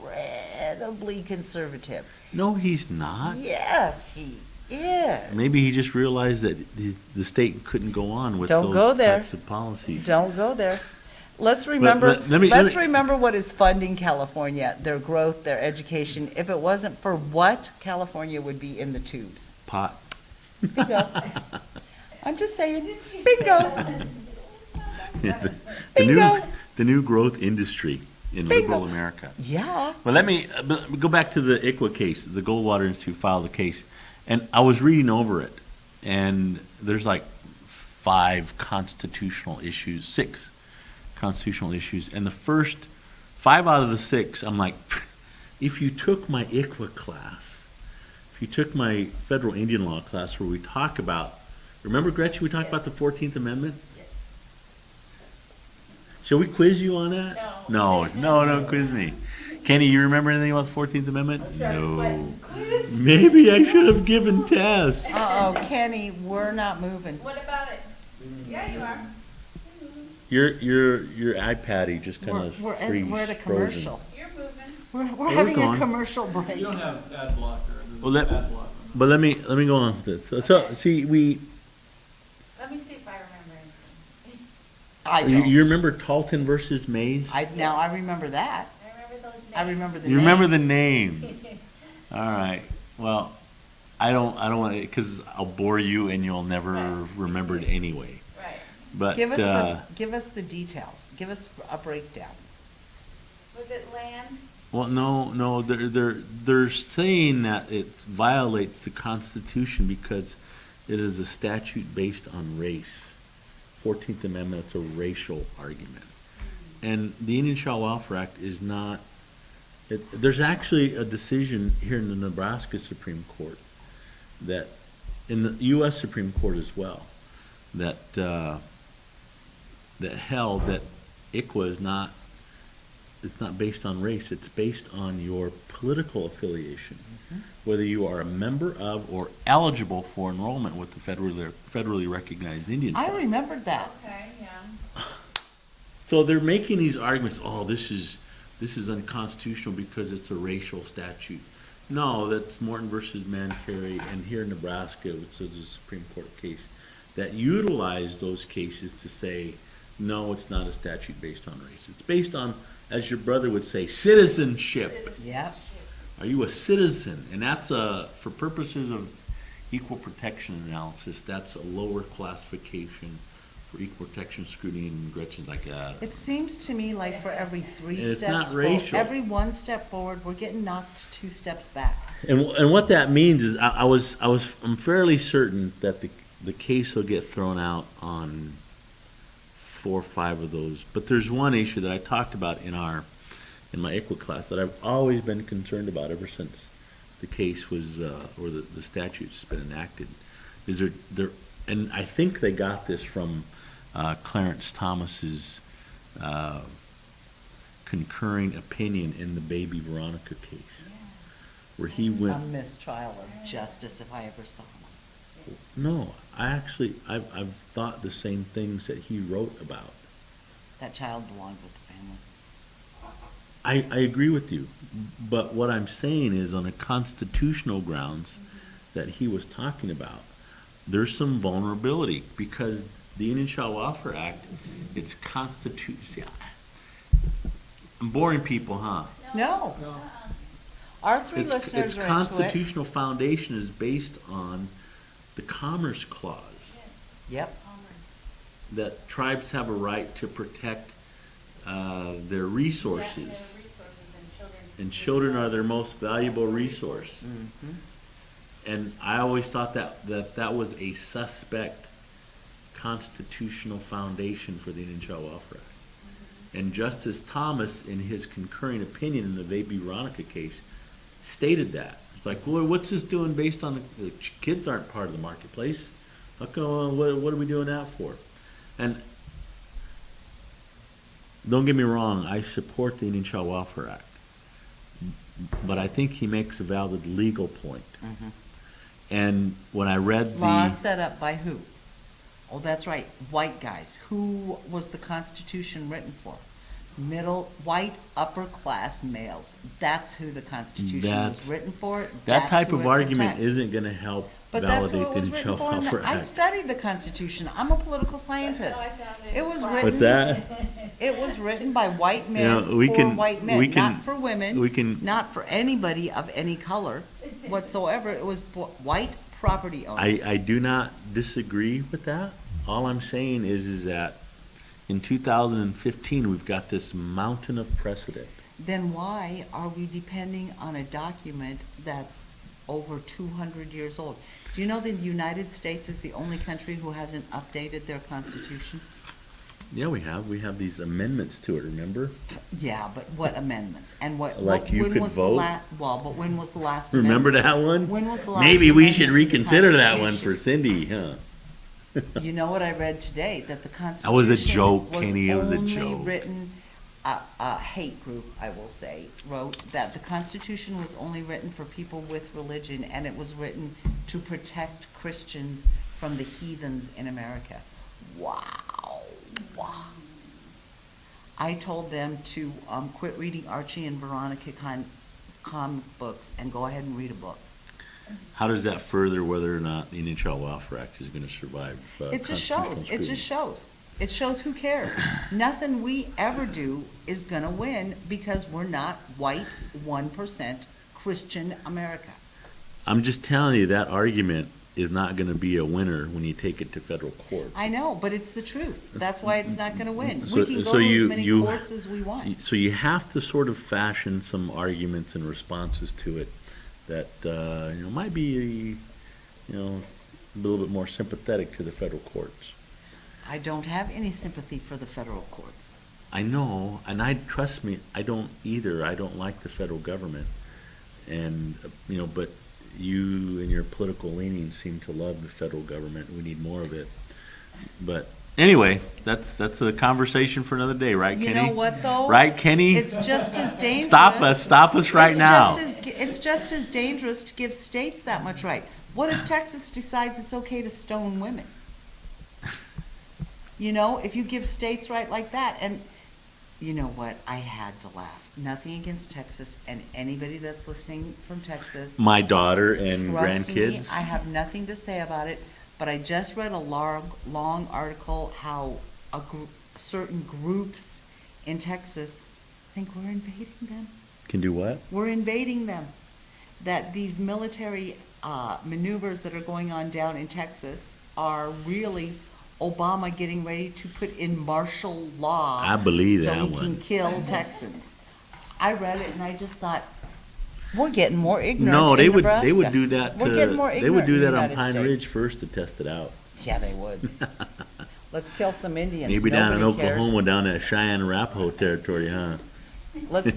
incredibly conservative. No, he's not. Yes, he is. Maybe he just realized that the state couldn't go on with Don't those go there. types of policies. Don't go there. Let's remember, let me- let's remember what is funding California, their growth, their education. If it wasn't for what, California would be in the tubes. Pot. Bingo. I'm just saying, bingo. the new growth industry in Bingo. liberal America. Yeah. Well, let me go back to the ICWA case. The Goldwater Institute filed the case, and I was reading over it, and there's like 6 constitutional issues, and the first 5 out of the 6, I'm like, if you took my ICWA class, if you took my federal Indian law class where we talk about, remember, Gretchen, we talked about the 14th Amendment? Yes. Shall we quiz you on that? No. No, don't quiz me. Kenny, you remember anything about the 14th Amendment? Started No. sweating. Quiz. Maybe I should have given tests. Uh-oh, Kenny, we're not moving. What about it? Yeah, you are. Your iPad just kind of We're freeze, at a frozen. commercial. You're moving. We're we're having a going. commercial break. You don't have ad blocker. There's Well, an ad blocker. But let me go on with this. So see, Let me see if I remember anything. I you don't. remember Talton versus Mays? Now I remember that. I remember those names. I remember the You remember the names. names? All right. Well, I don't want to, because I'll bore you and you'll never Right. remember it anyway. Right. But Give us the details. Give us a breakdown. Was it land? well, no, they're saying that it violates the Constitution because it is a statute based on race. 14th Amendment, it's a racial argument. And the Indian Child Welfare Act is not, there's actually a decision here in the Nebraska Supreme Court that, in the U.S. Supreme Court as well, that held that ICWA is not, it's not based on race, it's based on your political affiliation, whether you are a member of or eligible for enrollment with the federally recognized Indian I tribe. remembered that. Okay, yeah. So they're making these arguments, oh, this is unconstitutional because it's a racial statute. No, that's Morton versus Mancari, and here in Nebraska, which is a Supreme Court case, that utilized those cases to say No, it's not a statute based on race. It's based on, as your brother would say, citizenship. Yep. Are you a citizen? And that's for purposes of equal protection analysis, that's a lower classification for equal protection scrutiny, and Gretchen's like, It seems to me like for every three It's steps not forward, racial. every one step forward, we're getting knocked 2 steps back. and what that means is I'm fairly certain that the case will get thrown out on 4 or 5 of those. But there's one issue that I talked about in my ICWA class that I've always been concerned about ever since the case was, or the statute's been enacted, is there, and I think they got this from Clarence Thomas's concurring opinion in the Baby Veronica case, where he A went, mistrial of justice if I ever saw one. no, I've thought the same things that he wrote about. That child belonged with the family. I agree with you, but what I'm saying is on a constitutional grounds that he was talking about, there's some vulnerability because the Indian Child Welfare Act, it's see, I'm boring people, huh? No. Our 3 Its listeners are into it. constitutional foundation is based on the Commerce Clause, Yep. that tribes have a right to protect their resources. And children are their most valuable resource. Mhm. And I always thought that was a suspect constitutional foundation for the Indian Child Welfare Act. And Justice Thomas, in his concurring opinion in the Baby Veronica case, stated that. It's like, well, what's this doing based on the kids aren't part of the marketplace? How come, what are we doing that for? And don't get me wrong, I support the Indian Child Welfare Act. But I think he makes a valid legal point. Mhm. And when I read Laws set up by who? Oh, that's right, white guys. Who was the Constitution written for? White, upper-class males. That's who the Constitution was That's- written for. that That's type who of it argument protects. isn't going to help But that's who validate it the was Indian written Child for. and Welfare I Act. studied the Constitution. I'm a political scientist. It was written. What's that? It was written by white You men know, we for can- white men, we can- not for women, we can- not for anybody of any color whatsoever. It was white property owners. I do not disagree with that. All I'm saying is that in 2015, we've got this mountain of precedent. Then why are we depending on a document that's over 200 years old? Do you know that the United States is the only country who hasn't updated their constitution? Yeah, we have. We have these amendments to it, remember? Yeah, but what amendments? And Like you when could was vote? well, but when was the last Remember amendment? that one? When was the last Maybe we should amendment to the reconsider that one Constitution? for Cindy, huh? You know what I read today? That the Constitution was a joke, Kenny, it was a only joke. written, a hate group, I will say, wrote that the Constitution was only written for people with religion, and it was written to protect Christians from the heathens in America. Wow. I told them to quit reading Archie and Veronica comic books and go ahead and read a book. How does that further whether or not the Indian Child Welfare Act is going to survive It just constitutional shows, it scrutiny? just shows. It shows who cares. Nothing we ever do is gonna win because we're not white, 1% Christian America. I'm just telling you, that argument is not going to be a winner when you take it to federal court. I know, but it's the truth. That's why it's not gonna win. So- We can go so to you- as many you- courts as we want. So you have to sort of fashion some arguments and responses to it that, might be, a little bit more sympathetic to the federal courts. I don't have any sympathy for the federal courts. I know, and trust me, I don't either. I don't like the federal government. And, but you and your political leanings seem to love the federal government. We need more of it. But anyway, that's a conversation for another day, right, You Kenny? know what, though? Right, Kenny? It's just as dangerous. Stop us right now. It's just as dangerous to give states that much right. What if Texas decides it's okay to stone women? If you give states right like that, and you know what? I had to laugh. Nothing against Texas and anybody that's listening from Texas. My daughter and Trust me, grandkids. I have nothing to say about it, but I just read a long article how certain groups in Texas think we're invading them. Can do what? We're invading them. That these military maneuvers that are going on down in Texas are really Obama getting ready to put in martial law. I believe that so he one. can kill Texans. I read it and I just thought, we're getting more ignorant. No, in they would Nebraska. do that. We're getting more They would ignorant do in the that on United Pine States. Ridge first to test it out. Yeah, they would. Let's kill some Indians. Maybe down in Nobody cares. Oklahoma, down that Cheyenne Arapaho territory, huh? Let's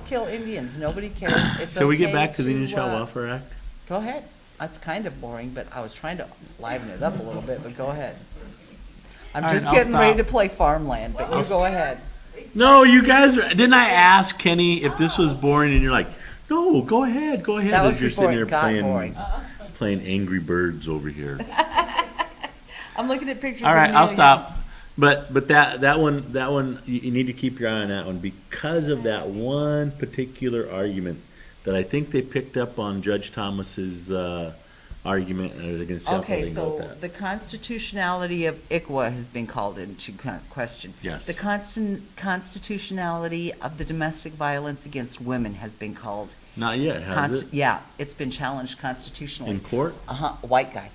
kill Indians. Nobody cares. It's Shall we get okay back to the Indian Child Welfare Act? Go ahead. That's kind of boring, but I was trying to liven it up a little bit, but go ahead. I'm All right, just I'll getting ready stop. to play farmland, but you go ahead. No, you guys, didn't I ask Kenny if this was boring and you're like, no, go ahead. That was as you're before sitting it there got boring. playing Angry Birds over here. I'm looking at pictures All of right, Neil I'll Young. stop. But that one, you need to keep your eye on that one because of that one particular argument that I think they picked up on Judge Thomas's argument, and they're going to see how far Okay, they can go so with that. the constitutionality of ICWA has been called into question. Yes. The constitutionality of the domestic violence against women has been called. Not yet, has it? Yeah, it's been challenged constitutionally. In court? A white guy.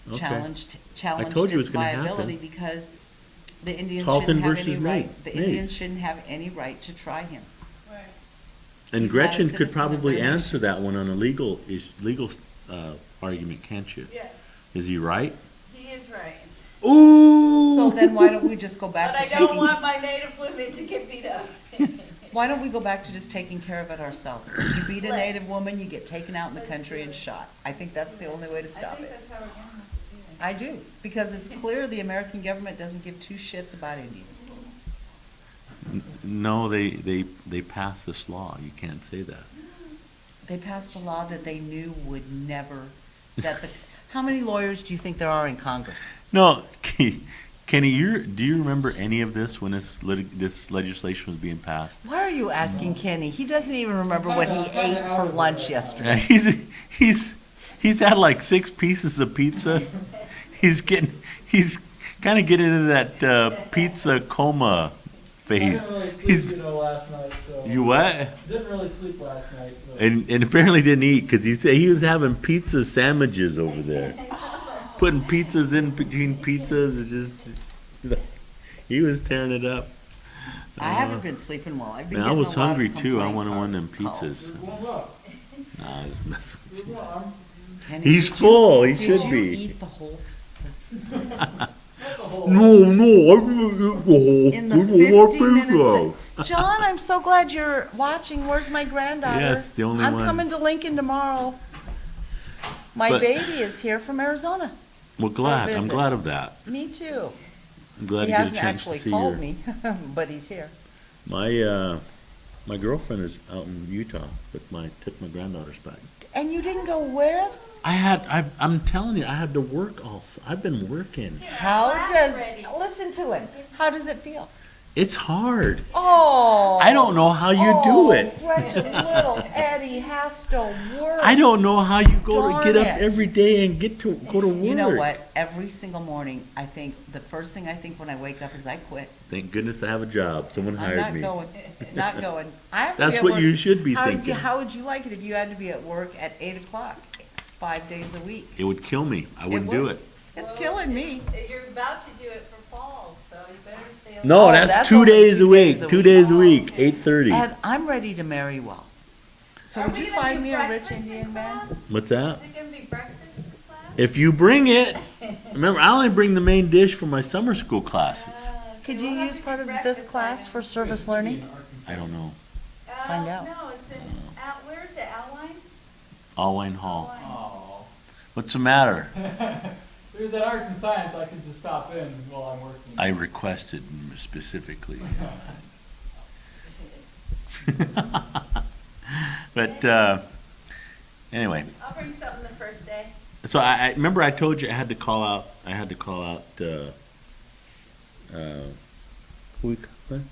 Okay. Challenged told you it was its gonna happen. viability because the Indians Talton shouldn't have any versus right. The Mays. Indians shouldn't have any right to try him. Right. And He's not a Gretchen could citizen of probably their answer nation. that one on a legal argument, can't you? Yes, Is he right? he is right. Ooh! So then why don't we just go back But to I don't taking, want my native women to get beat up. why don't we go back to just taking care of it ourselves? You beat a Let's. native woman, you get taken out in the Let's country do and it. shot. I think that's the only way to I stop think it. that's how we're gonna have to do it. I do, because it's clear the American government doesn't give two shits about Indians. No, they passed this law. You can't say that. They passed a law that they knew would never, how many lawyers do you think there are in Congress? No, Kenny, do you remember any of this when this legislation was being passed? Why are you asking Kenny? He doesn't even remember what he ate for lunch yesterday. He's had like 6 pieces of pizza. He's kind of getting into that pizza coma phase. I didn't really sleep, last night, so. You what? Didn't really sleep last night, so. And apparently didn't eat because he was having pizza sandwiches over there, putting pizzas in between pizzas. It just he was tearing it up. I haven't been sleeping well. I've been Man, I getting was a lot of hungry too. I complaint wanted one of them calls. pizzas. You're going up. Nah, I was messing with You're you. going up. Kenny, He's did full. He did should you be. eat the whole pizza? Not the whole. No, I didn't eat the whole. In the 50 minutes that, John, I'm so glad you're watching. Where's my granddaughter? Yes, the only I'm one. coming to Lincoln tomorrow. My But- baby is here from Arizona. Well, glad. I'm visit. glad of that. Me too. I'm glad He to get a hasn't chance to actually see called her. me, but he's here. My girlfriend is out in Utah, but took my granddaughters back. And you didn't go with? I'm telling you, I had to work also. I've been working. How Class does, ready. listen to him. How does it feel? It's hard. Oh. I don't know how you do it. Gretchen, little Eddie has to work. I don't know how you get up Darn it. every day and go to work. You know what? Every single morning, I think, the first thing I think when I wake up is I quit. Thank goodness I have a job. Someone I'm hired not me. going, not going. I have to That's be at what work. you should be How thinking. How would you like it if you had to be at work at 8 o'clock, 5 days a week? It would kill me. I wouldn't do would. it. It's Well, killing me. You're about to do it for fall, so you better stay alive. No, Oh, that's that's 2 only days 2 a week. days a 2 week. days a week. Oh, okay. 8:30. And I'm ready to marry well. So Are would we you gonna find do me a rich breakfast in Indian man? class? What's that? Is it gonna be breakfast in class? If you bring it, remember, I only bring the main dish for my summer school classes. Could We'll you have use to do part of this breakfast class items. for service learning? I don't know. Find out. No, it's in, where is it, Outline? Allwine Hall. Outline. Oh. What's the matter? If it was at Arts and Science, I could just stop in while I'm working. I requested specifically. But anyway, I'll bring something the first day. so I remember I told you I had to call out. Who we calling?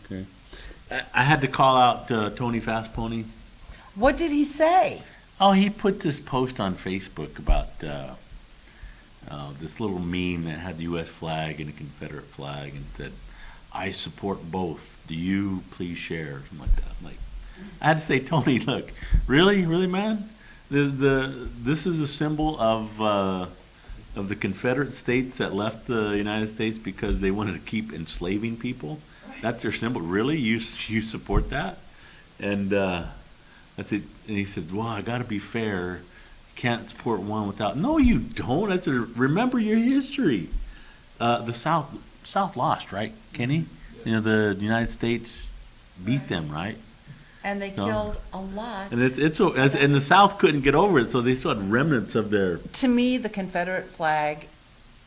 Okay. I had to call out Tony Fastpony. What did he say? Oh, he put this post on Facebook about this little meme that had the U.S. flag and the Confederate flag and said, "I support both. Do you please share?" Something like that. I'm like, I had to say, Tony, look, really, man, this is a symbol of the Confederate States that left the United States because they wanted to keep enslaving people. That's their symbol. Really, you support that? And that's it. And he said, "Well, I got to be fair. Can't support one without." No, you don't. That's remember your history. The South lost, right, Kenny? You know, the United States beat them, right? And they killed a lot. And and the South couldn't get over it, so they still had remnants of their. To me, the Confederate flag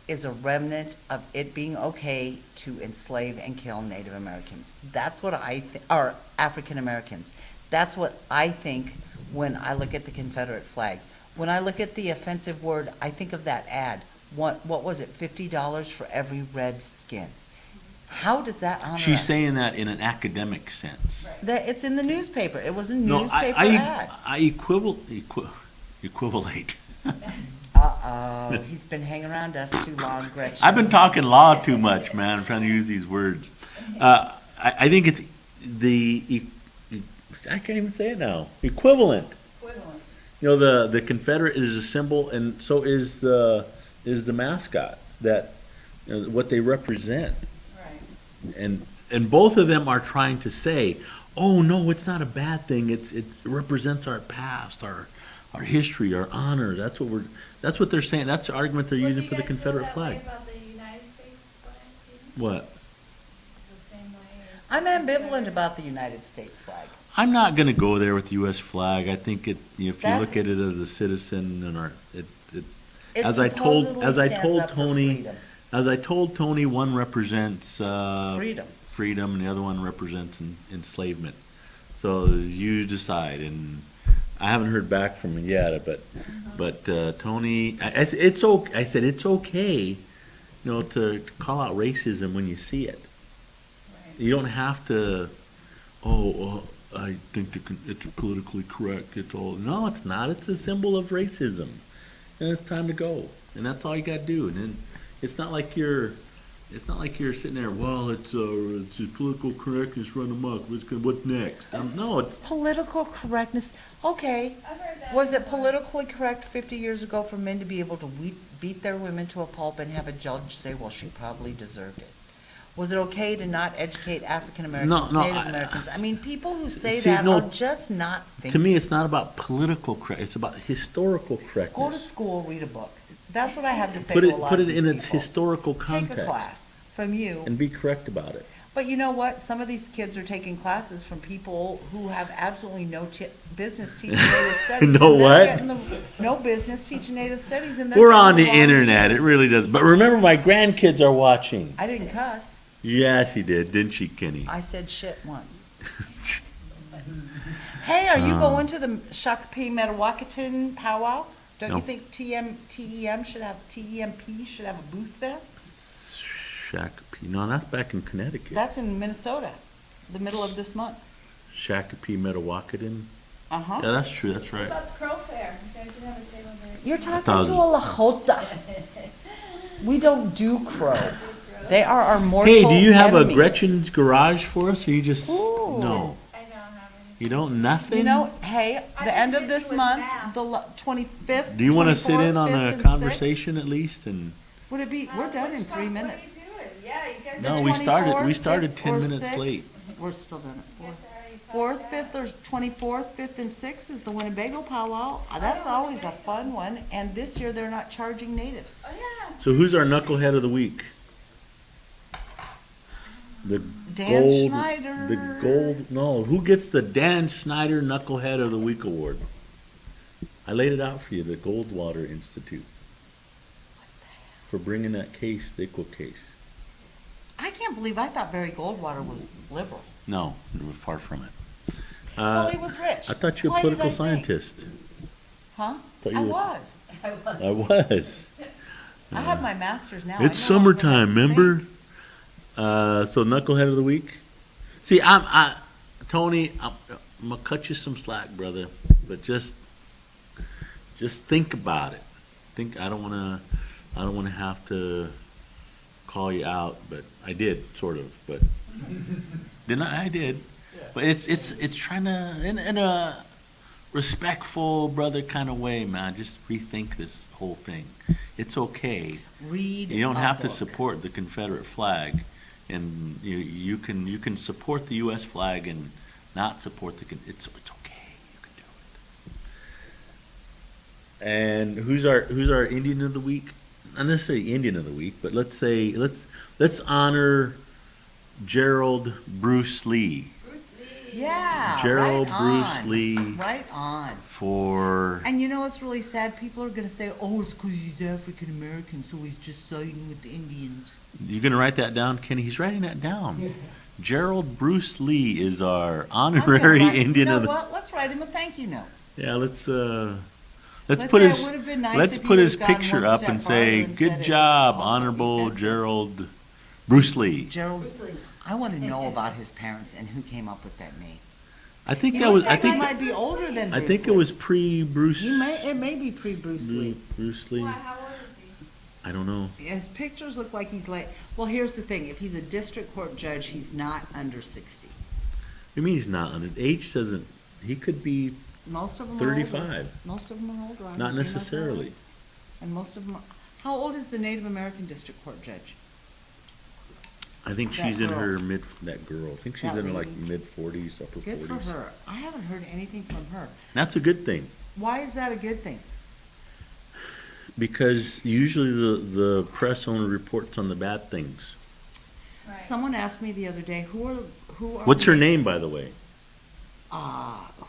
is a remnant of it being okay to enslave and kill Native Americans. That's what I think, or African Americans. That's what I think when I look at the Confederate flag. When I look at the offensive word, I think of that ad. What was it? $50 for every red skin. How does that honor She's us? saying that in an academic sense. That it's in the newspaper. It was a No, newspaper ad. I equivocate. Uh-oh, he's been hanging around us too long, Gretchen. I've been talking law too much, man. I'm trying to use these words. I think it's I can't even say it now. Equivalent. You know, the Confederate is a symbol, and so is the mascot, that what they represent. Right. And both of them are trying to say, oh no, it's not a bad thing. It represents our past, our history, our honor. That's what they're saying. That's the argument they're using for the Confederate flag. About the United States flag? What? The same way as I'm ambivalent about the United States flag. I'm not going to go there with the U.S. flag. I think if you That's- look at it as a citizen and It as I told supposedly stands up for Tony, freedom. as I told Tony, one represents Freedom. freedom, and the other one represents enslavement. So you decide. And I haven't heard back from him yet, but Tony, I said it's okay, to call out racism when you see it. Right. You don't have to. I think it's politically correct. No, it's not. It's a symbol of racism, and it's time to go. And that's all you got to do. And then it's not like you're sitting there. Well, it's political correctness run amok. What's next? No, it's Political correctness. Okay. I've heard that. Was it politically correct 50 years ago for men to be able to beat their women to a pulp and have a judge say, well, she probably deserved it? Was it okay to not educate African Americans, No, Native Americans? I mean, people who say See, that no, are just not thinking. to me, it's not about political correct. It's about historical Go to correctness. school, read a book. That's what I have to say Put to a it lot put of it these in its people. historical Take context a class from you. and be correct about it. But you know what? Some of these kids are taking classes from people who have absolutely no business teaching Native Studies. No and they're what? getting no business teaching Native Studies. And they're We're getting on the long internet. It years. really does. But remember, my grandkids are watching. I didn't cuss. Yeah, she did, didn't she, Kenny? I said shit once. Hey, are you going to the Shakopee Metawakiton powwow? Don't No. you think TEMP should have a booth there? Shakopee. No, that's back in Connecticut. That's in Minnesota, the middle of this month. Shakopee Metawakiton. Uh-huh. Yeah, that's true. That's What right. about the Crow Fair? You guys should have a table there. You're talking thought it to was- a Lahota. We don't do crow. They are our mortal Hey, do you have enemies. a Gretchen's Garage for us, or you just Ooh. no? I don't have any. You don't nothing. You know, hey, I the end of think this this was month, math. the 25th. Do you want to sit in 24th, on 5th, a and 6th? conversation at least? And Would it be? We're done in Which 3 one- minutes. What are you doing? Yeah, you guys. No, The we started 24th, 10 5th, or minutes 6th? late. We're still done at You guys 4th. already 4th, talked 5th, or 24th, 5th, and 6th is the Winnebago powwow. That's always a fun one, and this year they're not charging natives. Oh, yeah. So who's our knucklehead of the week? The Dan gold. Schneider. The gold. No, who gets the Dan Snyder Knucklehead of the Week award? I laid it out for you. The Goldwater Institute for bringing that case, the ICWA case. I can't believe I thought Barry Goldwater was liberal. No, far from it. Well, he was rich. I thought you were Why a did political I think? scientist. Huh? Thought you I were- was. I was. I have my master's now. I It's know what I summertime, have to remember? think. So knucklehead of the week. See, Tony, I'm gonna cut you some slack, brother, but just think about it. I don't want to I don't want to have to call you out, but I did, sort of, but, didn't I? I did. Yeah. But it's trying to, in a respectful brother kind of way, man, just rethink this whole thing. It's okay. Read You don't a have to book. support the Confederate flag, and you can support the U.S. flag and not support it's okay. You can do it. And who's our Indian of the week? Not necessarily Indian of the week, but let's honor Gerald Bruce Lee. Bruce Lee. Yeah, Gerald right Bruce on. Lee Right on. for And you know what's really sad? People are going to say, oh, it's because he's African American, so he's just siding with the Indians. you gonna write that down, Kenny? He's writing that down. Gerald Bruce Lee is our honorary I'm gonna write- Indian you know of the. what? Let's write him a thank you note. Yeah, let's Let's put say it his would've been nice let's if put he his would've gone picture one up step and farther say, and said "Good it was job, also Honorable defensive." Gerald Bruce Lee." Gerald, Bruce Lee. I want to know about his parents and who came up with that name. I think He that was. looks I like he think. might be older than I Bruce think it Lee. was pre-Bruce. It may be pre-Bruce Lee. Bruce Lee. Why, how old is he? I don't know. His pictures look like he's like, well, here's the thing. If he's a district court judge, he's not under 60. You mean he's not on it? Age doesn't. He could be Most of them are older. 35. Most of them are older. I'm Not looking up necessarily. now. And most of them are, how old is the Native American district court judge? I think That she's in girl. her that girl. I think she's That in her like lady. mid-40s, upper Good 40s. for her. I haven't heard anything from her. That's a good thing. Why is that a good thing? Because usually the press only reports on the bad things. Right. Someone asked me the other day, who are What's her the- name, by the way?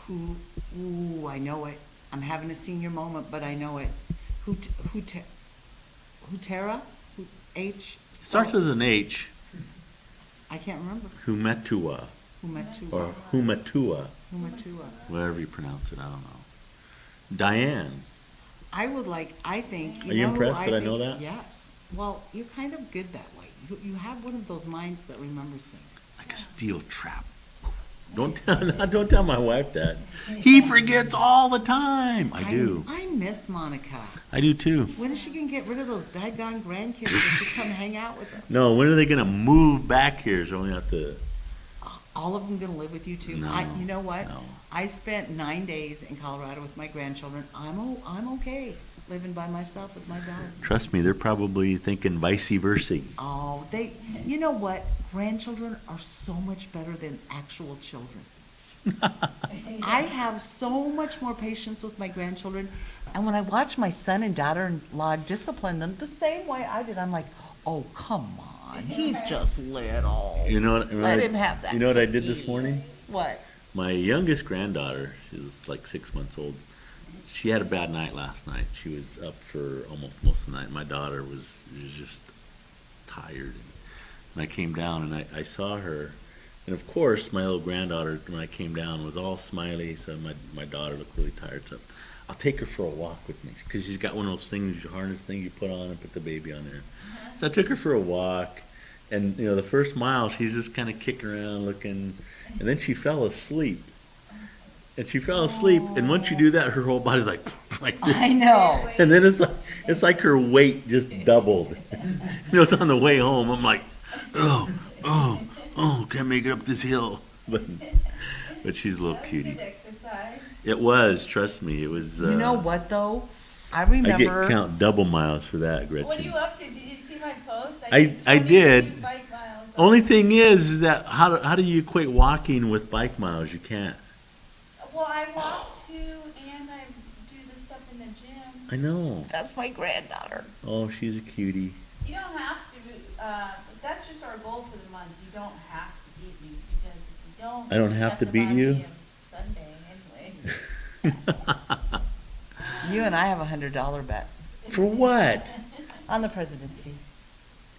Ooh, I know it. I'm having a senior moment, but I know it. Hutera? H? Starts with an H. I can't remember. Humetua Humetua. or Humetua, Humetua. whatever you pronounce it. I don't know. Diane. I think, Are you know who impressed that I know think- that? Yes. Well, you're kind of good that way. You have one of those minds that remembers things. Like a steel trap. Don't tell my wife that. He forgets all the time. I do. I miss Monica. I do too. When is she gonna get rid of those daggone grandkids so she come hang out with us? No, when are they gonna move back here so we have to? All of them gonna live with you too? No, You know what? no. I spent 9 days in Colorado with my grandchildren. I'm okay living by myself with my dog. Trust me, they're probably thinking vice versa. Oh, you know what? Grandchildren are so much better than actual children. I have so much more patience with my grandchildren. And when I watch my son and daughter-in-law discipline them the same way I did, I'm like, oh, come on. He's just little. You know what? Let him have that You know what I did this cookie. morning? What? My youngest granddaughter, she's like 6 months old. She had a bad night last night. She was up for almost most of the night. My daughter was just tired. And I came down and I saw her. And of course, my little granddaughter, when I came down, was all smiley. So my daughter looked really tired. So I'll take her for a walk with me because she's got one of those things, your harness thing you put on and put the baby on there. So I took her for a walk. And, the first mile, she's just kind of kicking around looking. And then she fell asleep. And she fell asleep. And once you do that, her whole body's like this. I know. And then it's like her weight just doubled. It's on the way home. I'm like, can't make it up this hill. But she's a little That's cutie. good exercise. It was, trust me, it was. You know what, though? I I get remember. count double miles for that, What are Gretchen. you up to? Did you see my post? I did did. 22 bike miles. Only thing is that how do you equate walking with bike miles? You can't. Well, I walk too, and I do the stuff in the gym. I know. That's my granddaughter. Oh, she's a cutie. You don't have to, that's just our goal for the month. You don't have to beat me, because if you don't. I don't have at to the beat bottom you? of Sunday, anyway. You and I have $100 bet For what? on the presidency.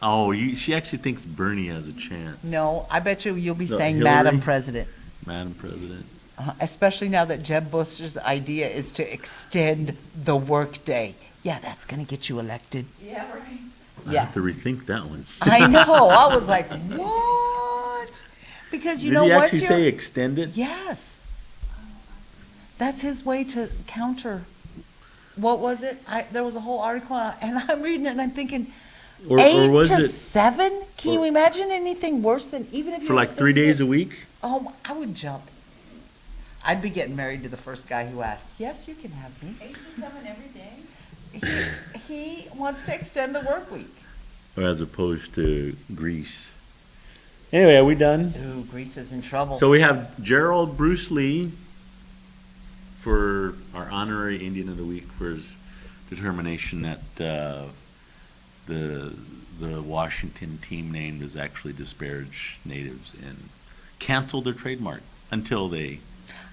Oh, she actually thinks Bernie has a chance. No, I bet you'll be No, saying Hillary? Madam President. Madam President. Especially now that Jeb Bush's idea is to extend the workday. Yeah, that's going to get you elected. Yeah, right. I Yeah. have to rethink that one. I know. I was like, what? Because you Did know he what's actually your... say extend it? Yes. That's his way to counter. what was it? There was a whole article, and I'm reading it, and I'm thinking, Or 8 was to it 7? Can you imagine anything worse than, even if you for like 3 days a week? Oh, I would jump. I'd be getting married to the first guy who asked, yes, you can have me. 8 to 7 every day? He wants to extend the work week. Or as opposed to Greece? Anyway, are we done? Ooh, Greece is in trouble. So we have Gerald Bruce Lee for our honorary Indian of the Week for his determination that the Washington team name does actually disparage natives and canceled their trademark until they.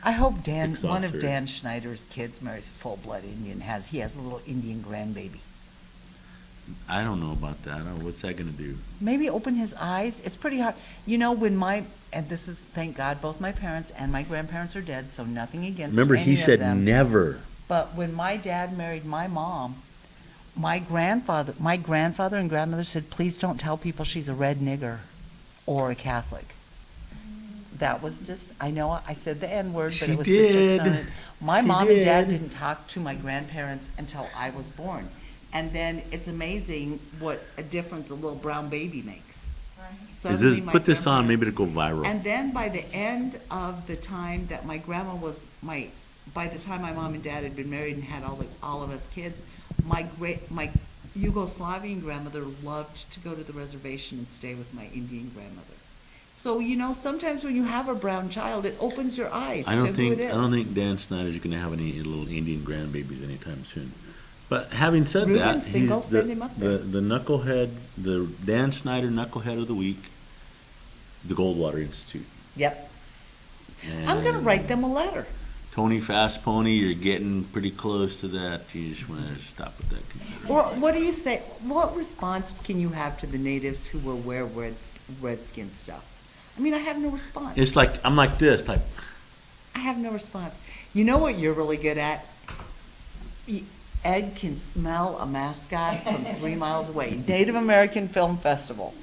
I hope one of Exhausted. Dan Schneider's kids marries a full-blood Indian. He has a little Indian grandbaby. I don't know about that. What's that going to do? Maybe open his eyes. It's pretty hard. You know, and this is, thank God, both my parents and my grandparents are dead, so nothing against Remember, any he of said them. never. But when my dad married my mom, my grandfather and grandmother said, please don't tell people she's a red nigger or a Catholic. That was just, I know I said the N-word, but She it was did. just accepted. My She mom and dad did. didn't talk to my grandparents until I was born. And then it's amazing what a difference a little brown baby makes. Right. Suddenly my Put this on, grandparents- maybe it'll go viral. And then by the end of the time that my grandma was, by the time my mom and dad had been married and had all of us kids, my Yugoslavian grandmother loved to go to the reservation and stay with my Indian grandmother. So, you know, sometimes when you have a brown child, it opens your eyes I to don't who it think is. Dan Snyder's going to have any little Indian grandbabies anytime soon. But having said Ruben that, Single, he's send him up there. the knucklehead, the Dan Snyder knucklehead of the week, the Goldwater Institute. Yep. I'm going to And write them a letter. Tony Fast Pony, you're getting pretty close to that. You just want to stop with that. Or what do you say? What response can you have to the natives who will wear redskin stuff? I mean, I have no response. It's like I'm like this, like I have no response. You know what you're really good at? Ed can smell a mascot from 3 miles away. Native American Film Festival.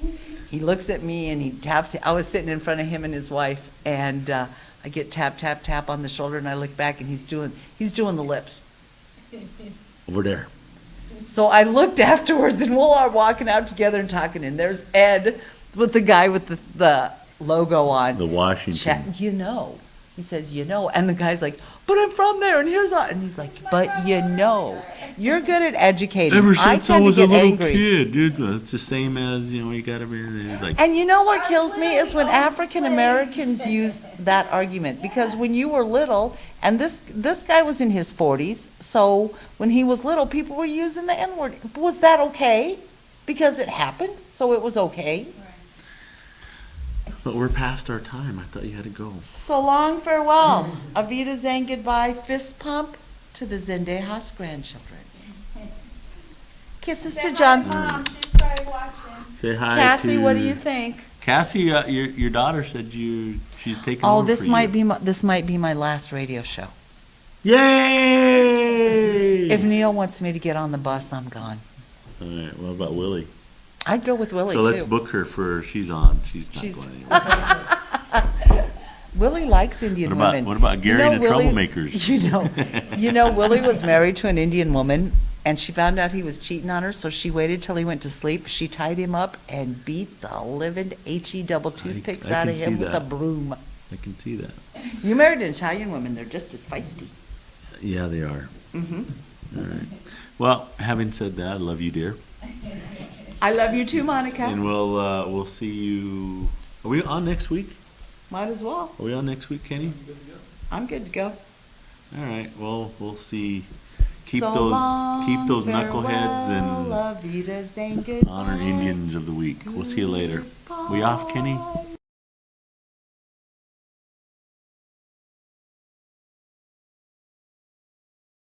He looks at me and he taps. I was sitting in front of him and his wife, and I get tap, tap, tap on the shoulder, and I look back and he's doing the lips. over there. So I looked afterwards, and we'll are walking out together and talking, and there's Ed with the guy with the logo on. The Washington. You know. He says, you know. And the guy's like, but I'm from there, and here's all. And he's like, but you know. You're good at educating. Ever since I tend to was a get little angry. kid, dude, it's the same as, you gotta be like. And you know what kills me is when African Americans use that argument, because when you were little, and this guy was in his 40s, so when he was little, people were using the N-word. Was that okay? Because it happened, so it was okay. But we're past our time. I thought you had to go. So long, farewell. Avita Zang goodbye, fist pump to the Zendejas grandchildren. Kisses to John. Mom, she's probably watching. Say hi Cassie, to what do you think? Cassie, your daughter said she's taking Oh, over this for might you. be my last radio show. Yay! If Neil wants me to get on the bus, I'm gone. All right. What about Willie? I'd go with Willie So let's too. book her for. She's on. She's not She's- going anywhere. Willie likes Indian women. What about Gary and the Willie- Troublemakers? You know, Willie was married to an Indian woman, and she found out he was cheating on her, so she waited till he went to sleep. She tied him up and beat the living double toothpicks I out can of him see with that. a broom. I can see that. You married an Italian woman; they're just as feisty. Yeah, they are. Hmm. All right. Well, having said that, I love you, dear, I love you too, Monica. and we'll see you. Are we on next week? Might as well. Are we on next week, Kenny? I'm good to go. All right. Well, we'll see. Keep So those long, knuckleheads farewell, and Avita Zang goodbye. honor Indians of the week. We'll see you later. We off, Kenny? Goodbye.